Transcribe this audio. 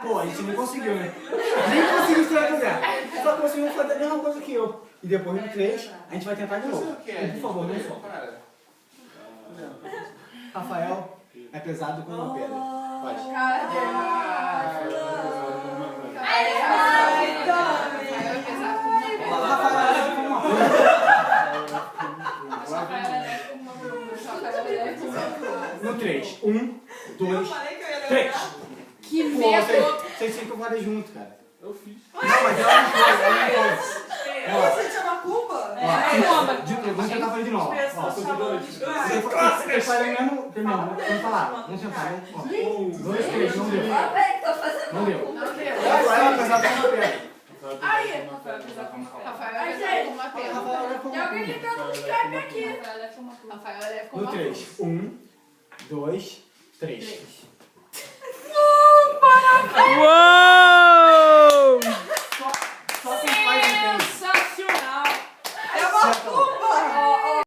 Pô, a gente nem conseguiu, né? Nem conseguiu estourar a colher. Só conseguiu fazer a mesma coisa que eu. E depois no 3, a gente vai tentar de novo. Por favor, não só. Rafael é pesado como uma pedra. Pode. No 3. 1, 2, 3. Que Pô, medo! vocês tinham que eu falei junto, cara. Eu fiz. Não, mas ela não foi, ela não foi. Você chama Cuba? Vamos tentar fazer de novo. Vocês fazem mesmo. Vamos falar. Vamos tentar, né? 1, 2, 3, não deu. Não deu. Rafael é pesado como uma pedra. Aí, Rafael é pesado como uma pedra. Tem alguém tentando no Skype aqui. Rafael é leve como No uma 3. 1, 2, 3.